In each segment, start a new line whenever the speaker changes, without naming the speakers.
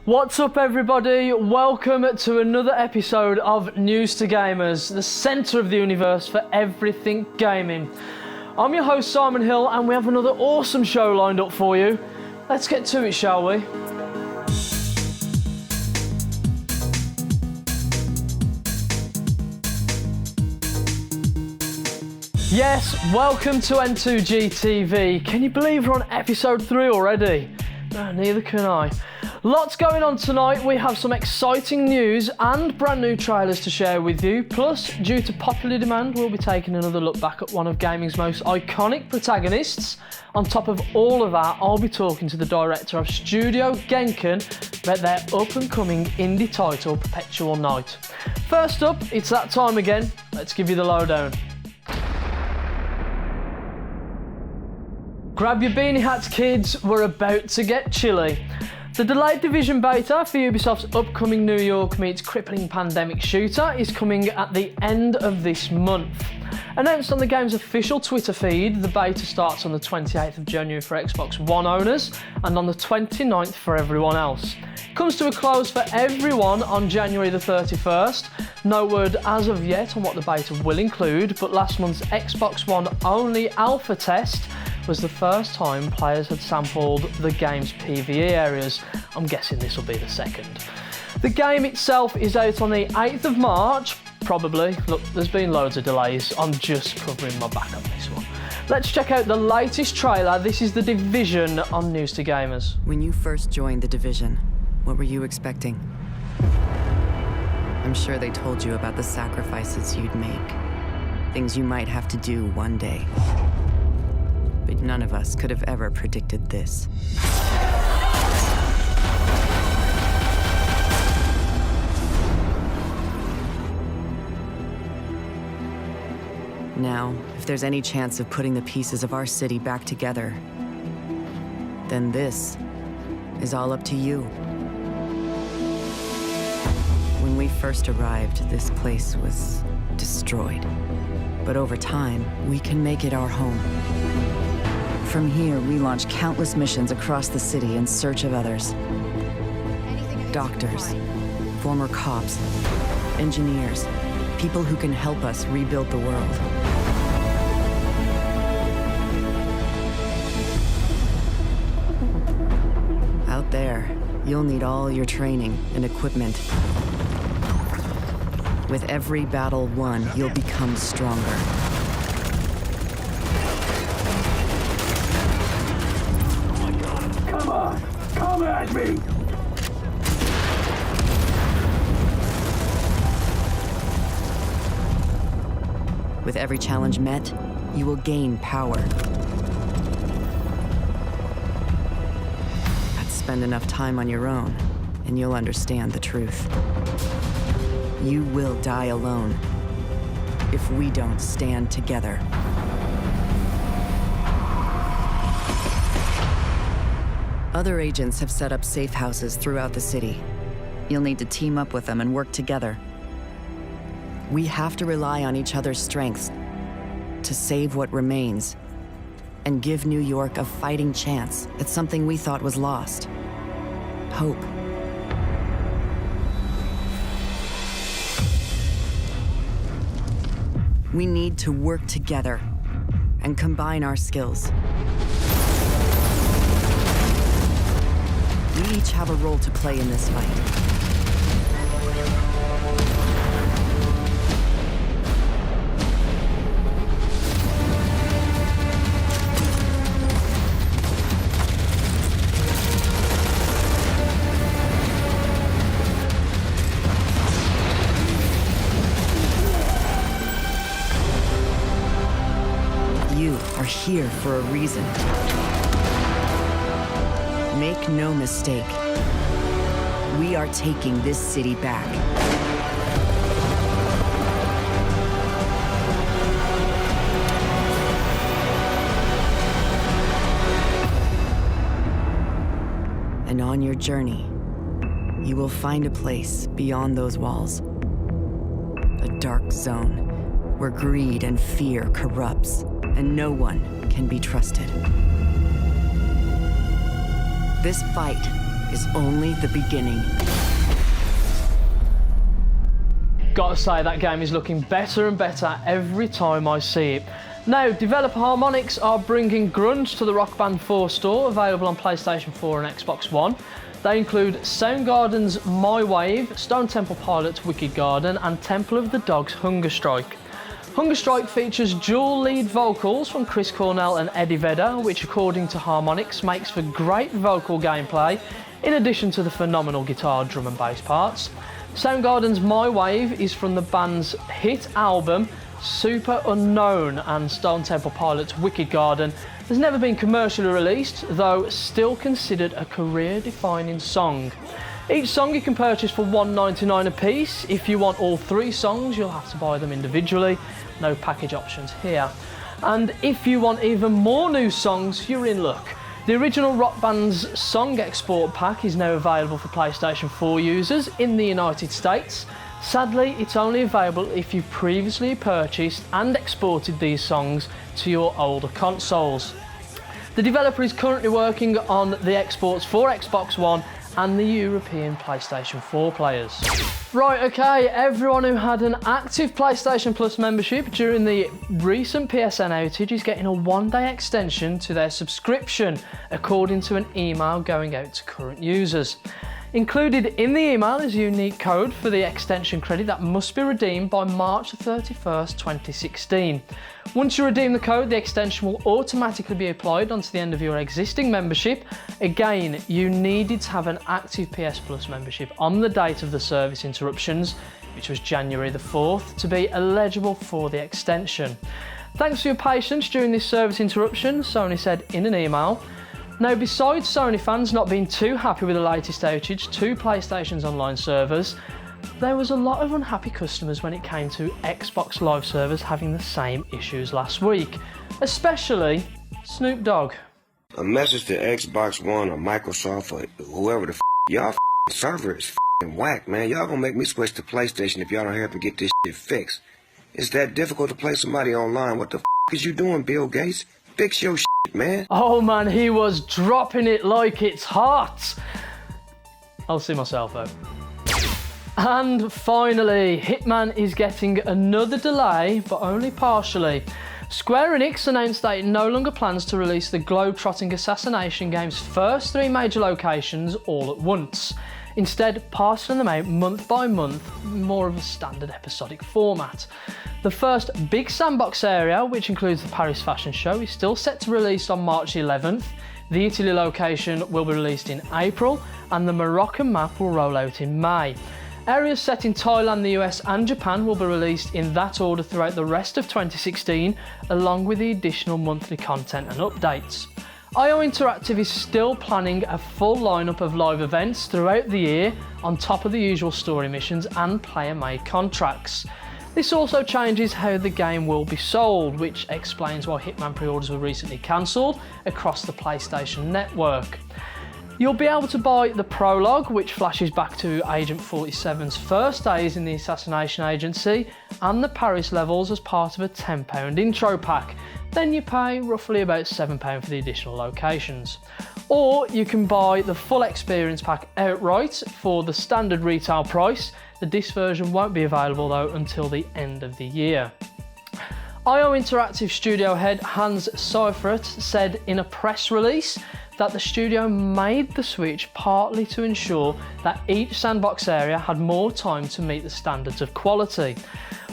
What's up everybody, welcome to another episode of News2Gamers, the centre of the universe for everything gaming. I'm your host Simon Hill and we have another awesome show lined up for you. Let's get to it, shall we? Yes, welcome to N2G TV. Can you believe we're on episode 3 already? No, neither can I. Lots going on tonight. We have some exciting news and brand new trailers to share with you. Plus, due to popular demand, we'll be taking another look back at one of gaming's most iconic protagonists. On top of all of that, I'll be talking to the director of Studio Genkan about their up-and-coming indie title, Perpetual Night. First up, it's that time again. Let's give you the lowdown. Grab your beanie hats, kids, we're about to get chilly. The delayed Division beta for Ubisoft's upcoming New York meets crippling pandemic shooter is coming at the end of this month. Announced on the game's official Twitter feed, the beta starts on the 28th of January for Xbox One owners and on the 29th for everyone else. Comes to a close for everyone on January the 31st. No word as of yet on what the beta will include, but last month's Xbox One only alpha test was the first time players had sampled the game's PvE areas. I'm guessing this will be the second. The game itself is out on the 8th of March, probably. Look, there's been loads of delays. I'm just covering my back on this one. Let's check out the latest trailer. This is The Division on News2Gamers.
When you first joined The Division, what were you expecting? I'm sure they told you about the sacrifices you'd make. Things you might have to do one day. But none of us could have ever predicted this. Now, if there's any chance of putting the pieces of our city back together, then this is all up to you. When we first arrived, this place was destroyed. But over time, we can make it our home. From here, we launch countless missions across the city in search of others. Doctors, former cops, engineers, people who can help us rebuild the world. Out there, you'll need all your training and equipment. With every battle won, you'll become stronger.
Come at me!
With every challenge met, you will gain power. But spend enough time on your own, and you'll understand the truth. You will die alone if we don't stand together. Other agents have set up safe houses throughout the city. You'll need to team up with them and work together. We have to rely on each other's strengths to save what remains and give New York a fighting chance at something we thought was lost. Hope. We need to work together and combine our skills. We each have a role to play in this fight. You are here for a reason. Make no mistake, we are taking this city back. And on your journey, you will find a place beyond those walls. A dark zone where greed and fear corrupts, and no one can be trusted. This fight is only the beginning.
Gotta say, that game is looking better and better every time I see it. Now, developer Harmonix are bringing grunge to the Rock Band 4 store, available on PlayStation 4 and Xbox One. They include Soundgarden's My Wave, Stone Temple Pilots' Wicked Garden, and Temple of the Dog's Hunger Strike. Hunger Strike features dual lead vocals from Chris Cornell and Eddie Vedder, which according to Harmonix makes for great vocal gameplay, in addition to the phenomenal guitar, drum and bass parts. Soundgarden's My Wave is from the band's hit album Super Unknown, and Stone Temple Pilots' Wicked Garden has never been commercially released, though still considered a career-defining song. Each song you can purchase for $1.99 a piece. If you want all 3 songs, you'll have to buy them individually. No package options here. And if you want even more new songs, you're in luck. The original Rock Band's Song Export Pack is now available for PlayStation 4 users in the United States. Sadly, it's only available if you've previously purchased and exported these songs to your older consoles. The developer is currently working on the exports for Xbox One and the European PlayStation 4 players. Right, okay, everyone who had an active PlayStation Plus membership during the recent PSN outage is getting a 1-day extension to their subscription, according to an email going out to current users. Included in the email is a unique code for the extension credit that must be redeemed by March 31st, 2016. Once you redeem the code, the extension will automatically be applied onto the end of your existing membership. Again, you needed to have an active PS Plus membership on the date of the service interruptions, which was January the 4th, to be eligible for the extension. Thanks for your patience during this service interruption, Sony said in an email. Now, besides Sony fans not being too happy with the latest outage to PlayStation's online servers, there was a lot of unhappy customers when it came to Xbox Live servers having the same issues last week, especially Snoop Dogg.
A message to Xbox One or Microsoft or whoever the y'all server is whack, man. Y'all gonna make me switch to PlayStation if y'all don't help me get this shit fixed. It's that difficult to play somebody online. What the is you doing, Bill Gates? Fix your shit, man.
Oh man, he was dropping it like it's hot. I'll see myself out. And finally, Hitman is getting another delay, but only partially. Square Enix announced that it no longer plans to release the globe-trotting assassination game's first 3 major locations all at once. Instead, parceling them out month by month, more of a standard episodic format. The first big sandbox area, which includes the Paris Fashion Show, is still set to release on March 11th. The Italy location will be released in April, and the Moroccan map will roll out in May. Areas set in Thailand, the US and Japan will be released in that order throughout the rest of 2016, along with the additional monthly content and updates. IO Interactive is still planning a full lineup of live events throughout the year, on top of the usual story missions and player-made contracts. This also changes how the game will be sold, which explains why Hitman pre-orders were recently cancelled across the PlayStation network. You'll be able to buy the prologue, which flashes back to Agent 47's first days in the assassination agency, and the Paris levels as part of a £10 intro pack. Then you pay roughly about £7 for the additional locations. Or you can buy the full experience pack outright for the standard retail price. The disc version won't be available though until the end of the year. IO Interactive studio head Hans Seifert said in a press release that the studio made the switch partly to ensure that each sandbox area had more time to meet the standards of quality.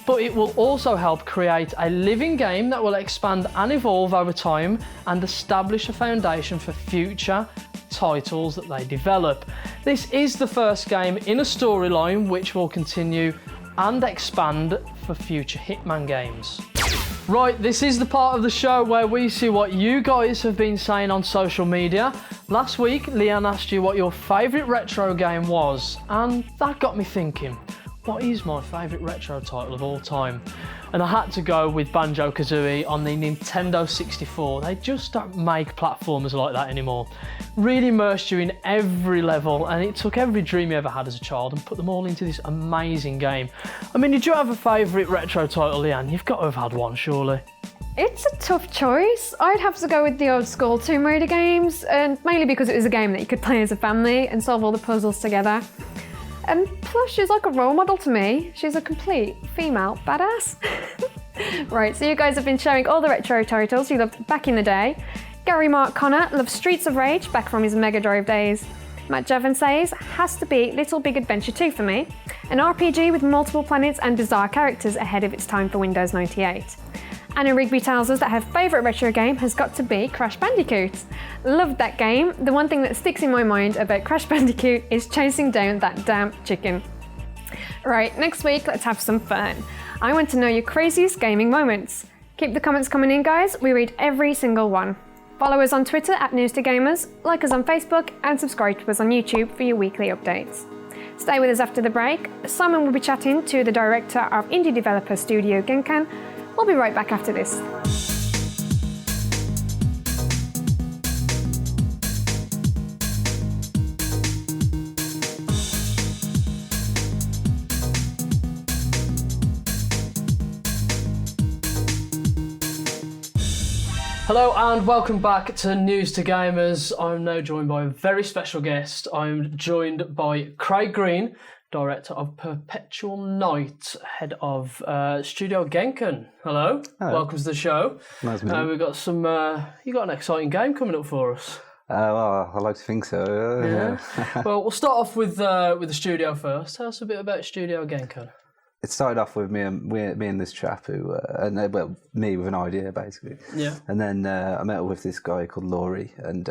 But it will also help create a living game that will expand and evolve over time and establish a foundation for future titles that they develop. This is the first game in a storyline which will continue and expand for future Hitman games. Right, this is the part of the show where we see what you guys have been saying on social media. Last week, Leanne asked you what your favourite retro game was, and that got me thinking, what is my favourite retro title of all time? And I had to go with Banjo-Kazooie on the Nintendo 64. They just don't make platformers like that anymore. Really immersed you in every level, and it took every dream you ever had as a child and put them all into this amazing game. I mean, did you have a favourite retro title, Leanne? You've got to have had one, surely.
It's a tough choice. I'd have to go with the old school Tomb Raider games, and mainly because it was a game that you could play as a family and solve all the puzzles together. And plus, she's like a role model to me. She's a complete female badass. Right, so you guys have been showing all the retro titles you loved back in the day. Gary Mark Connor loves Streets of Rage back from his Mega Drive days. Matt Javin says, has to be Little Big Adventure 2 for me. An RPG with multiple planets and bizarre characters ahead of its time for Windows 98. Anna Rigby tells us that her favourite retro game has got to be Crash Bandicoot. Loved that game. The one thing that sticks in my mind about Crash Bandicoot is chasing down that damn chicken. Right, next week let's have some fun. I want to know your craziest gaming moments. Keep the comments coming in, guys. We read every single one. Follow us on Twitter at News2Gamers, like us on Facebook, and subscribe to us on YouTube for your weekly updates. Stay with us after the break. Simon will be chatting to the director of indie developer Studio Genkan. We'll be right back after this.
Hello and welcome back to News2Gamers. I'm now joined by a very special guest. I'm joined by Craig Green, director of Perpetual Night, head of Studio Genkan. Hello. Welcome to the show.
Nice to meet you.
We've got some. You got an exciting game coming up for us.
Well, I like to think so.
Yeah. Well, we'll start off with the studio first. Tell us a bit about Studio Genkan.
It started off with me and this chap who, me with an idea basically.
Yeah.
And then I met up with this guy called Laurie, and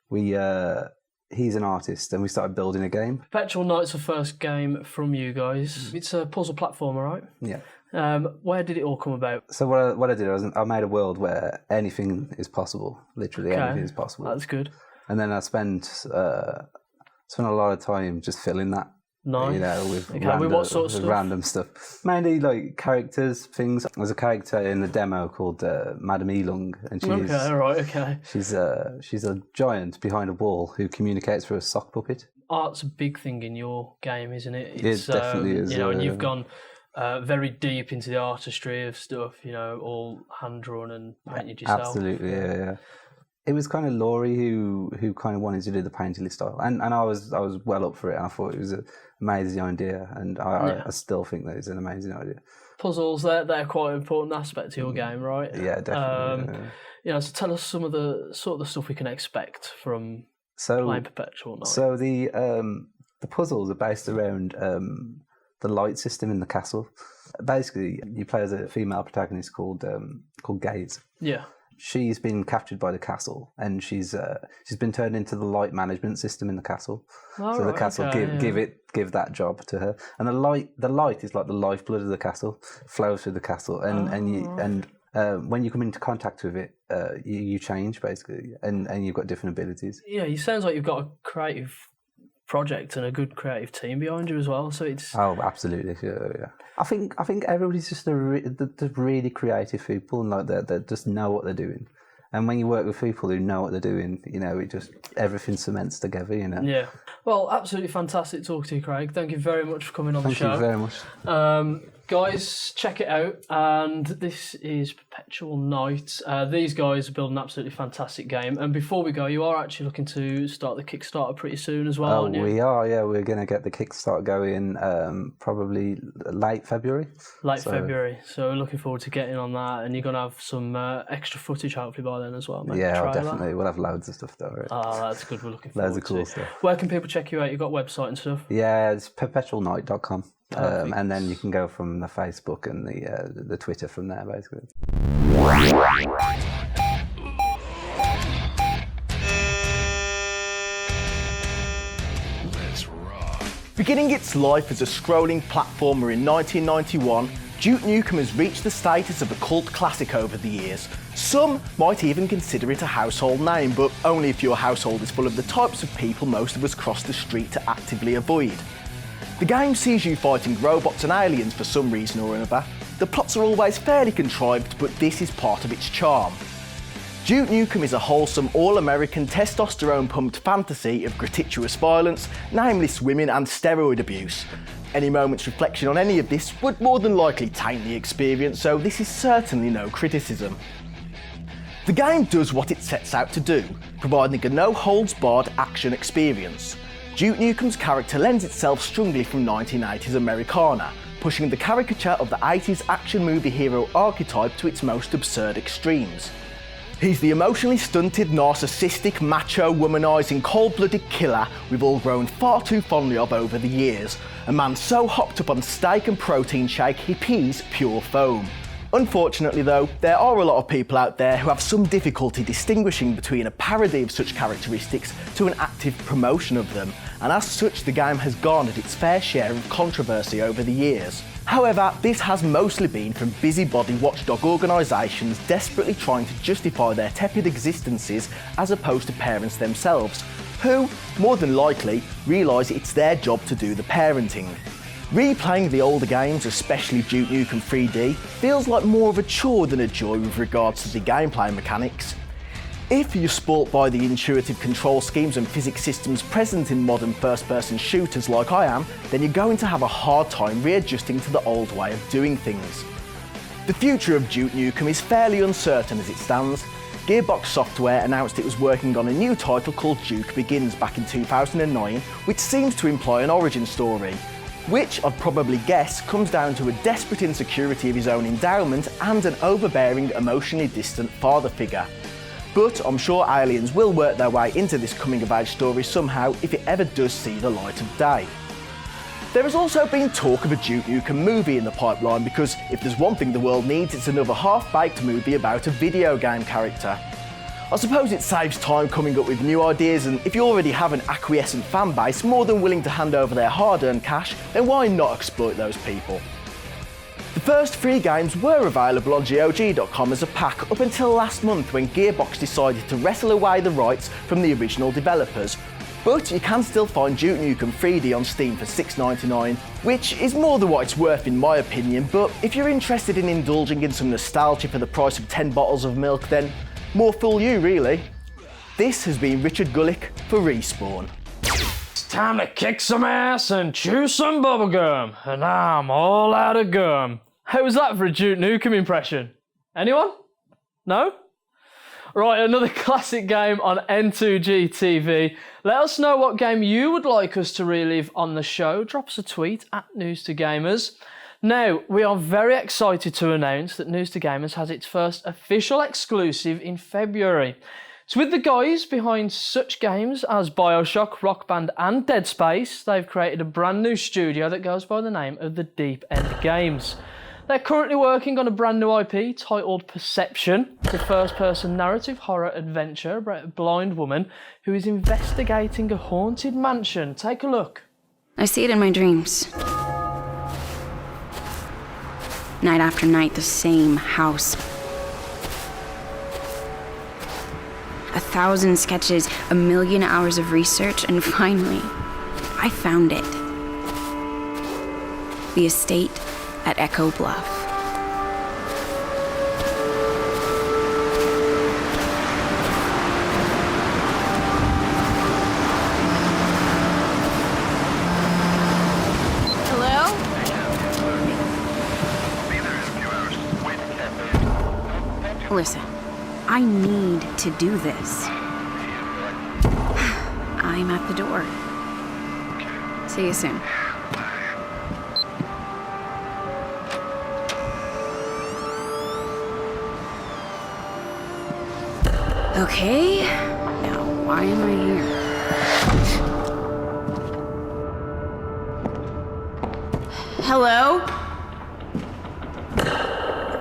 he's an artist, and we started building a game.
Perpetual Night's the first game from you guys. It's a puzzle platformer, right?
Yeah.
Where did it all come about?
So what I did was I made a world where anything is possible. Literally anything is possible.
That's good.
And then I spent a lot of time just filling that.
Nice.
You know, with
what sort of stuff?
Random stuff. Mainly like characters, things. There's a character in the demo called Madame Elung, and she's she's a giant behind a wall who communicates through a sock puppet.
Art's a big thing in your game, isn't it?
It definitely is.
You know, and you've gone very deep into the artistry of stuff. You know, all hand drawn and painted yourself.
Absolutely, yeah. It was kind of Laurie who kind of wanted to do the painterly style, and I was well up for it, and I thought it was an amazing idea, and I still think that it's an amazing idea.
Puzzles, they're quite an important aspect to your game, right?
Yeah, definitely.
You know, so tell us some of the sort of the stuff we can expect from playing Perpetual Night.
So the puzzles are based around the light system in the castle. Basically, you play as a female protagonist called Gaze.
Yeah.
She's been captured by the castle, and she's been turned into the light management system in the castle. So the castle give that job to her, and the light is like the lifeblood of the castle, flows through the castle, and when you come into contact with it, you change basically, and you've got different abilities. Yeah,
it sounds like you've got a creative project and a good creative team behind you as well. So it's
absolutely, yeah. I think everybody's just the really creative people, and like that just know what they're doing. And when you work with people who know what they're doing, you know, it just everything cements together, you know.
Yeah. Well, absolutely fantastic talking to you, Craig. Thank you very much for coming on the show.
Thank you very much.
Guys, check it out. And this is Perpetual Night. These guys are building an absolutely fantastic game. And before we go, you are actually looking to start the Kickstarter pretty soon as well, aren't you?
We are, yeah. We're going to get the Kickstarter going probably late February.
February. So we're looking forward to getting on that. And you're going to have some extra footage hopefully by then as well.
Yeah, definitely. We'll have loads of stuff though. Right?
Oh, that's good. We're looking forward to
loads of cool stuff.
Where can people check you out? You've got a website and stuff?
Yeah, it's perpetualnight.com. And then you can go from the Facebook and the Twitter from there, basically.
Beginning its life as a scrolling platformer in 1991, Duke Nukem has reached the status of a cult classic over the years. Some might even consider it a household name, but only if your household is full of the types of people most of us cross the street to actively avoid. The game sees you fighting robots and aliens for some reason or another. The plots are always fairly contrived, but this is part of its charm. Duke Nukem is a wholesome, all-American, testosterone-pumped fantasy of gratuitous violence, nameless women and steroid abuse. Any moment's reflection on any of this would more than likely taint the experience, so this is certainly no criticism. The game does what it sets out to do, providing a no-holds-barred action experience. Duke Nukem's character lends itself strongly from 1980s Americana, pushing the caricature of the 80s action movie hero archetype to its most absurd extremes. He's the emotionally stunted, narcissistic, macho, womanising, cold-blooded killer we've all grown far too fondly of over the years, a man so hopped up on steak and protein shake he pees pure foam. Unfortunately though, there are a lot of people out there who have some difficulty distinguishing between a parody of such characteristics to an active promotion of them, and as such the game has garnered its fair share of controversy over the years. However, this has mostly been from busybody watchdog organisations desperately trying to justify their tepid existences as opposed to parents themselves, who, more than likely, realise it's their job to do the parenting. Replaying the older games, especially Duke Nukem 3D, feels like more of a chore than a joy with regards to the gameplay mechanics. If you're spoilt by the intuitive control schemes and physics systems present in modern first-person shooters like I am, then you're going to have a hard time readjusting to the old way of doing things. The future of Duke Nukem is fairly uncertain as it stands. Gearbox Software announced it was working on a new title called Duke Begins back in 2009, which seems to imply an origin story, which I'd probably guess comes down to a desperate insecurity of his own endowment and an overbearing, emotionally distant father figure. But I'm sure aliens will work their way into this coming-of-age story somehow if it ever does see the light of day. There has also been talk of a Duke Nukem movie in the pipeline because if there's one thing the world needs, it's another half-baked movie about a video game character. I suppose it saves time coming up with new ideas, and if you already have an acquiescent fan base more than willing to hand over their hard-earned cash, then why not exploit those people? The first 3 games were available on GOG.com as a pack up until last month when Gearbox decided to wrestle away the rights from the original developers, but you can still find Duke Nukem 3D on Steam for $6.99, which is more than what it's worth in my opinion, but if you're interested in indulging in some nostalgia for the price of 10 bottles of milk, then more fool you really. This has been Richard Gullick for Respawn.
It's time to kick some ass and chew some bubblegum, and I'm all out of gum. How was that for a Duke Nukem impression? Anyone? No? Right, another classic game on N2G TV. Let us know what game you would like us to relive on the show. Drop us a tweet at News2Gamers. Now, we are very excited to announce that News2Gamers has its first official exclusive in February. It's with the guys behind such games as Bioshock, Rock Band and Dead Space. They've created a brand new studio that goes by the name of the Deep End Games. They're currently working on a brand new IP titled Perception. It's a first-person narrative horror adventure about a blind woman who is investigating a haunted mansion. Take a look.
I see it in my dreams. Night after night, the same house. 1,000 sketches, 1,000,000 hours of research, and finally, I found it. The estate at Echo Bluff. Listen, I need to do this. I'm at the door. See you soon. Okay, now why am I here? Hello?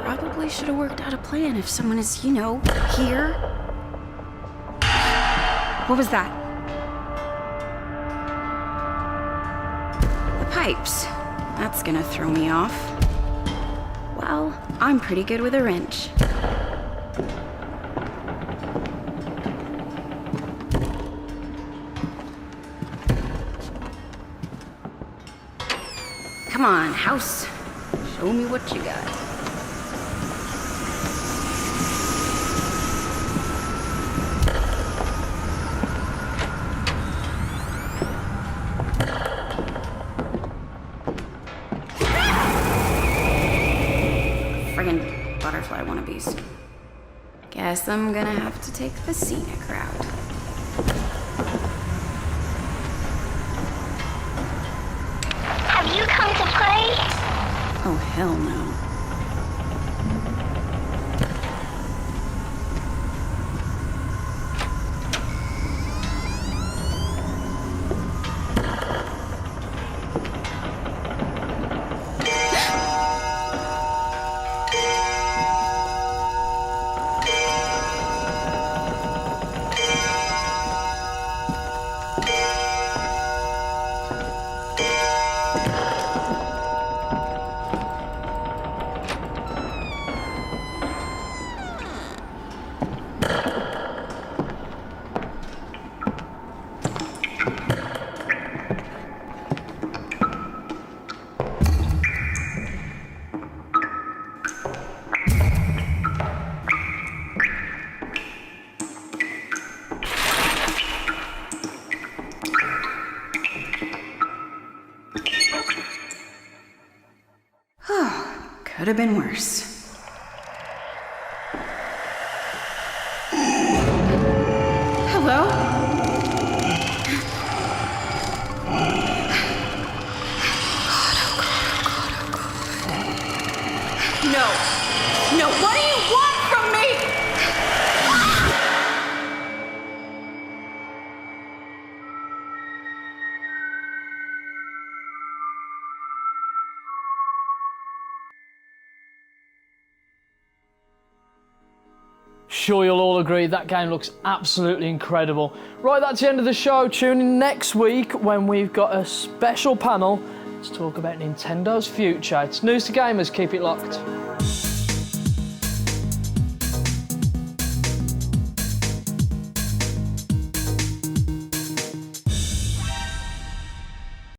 Probably should have worked out a plan if someone is, here. What was that? The pipes. That's gonna throw me off. Well, I'm pretty good with a wrench. Come on, house. Show me what you got. Guess I'm gonna have to take the scenic route.
Have you come to play?
Oh, hell no. Could have been worse. Hello? No. No, what do you want from me?
Sure, you'll all agree that game looks absolutely incredible. Right, that's the end of the show. Tune in next week when we've got a special panel to talk about Nintendo's future. It's News2Gamers, keep it locked.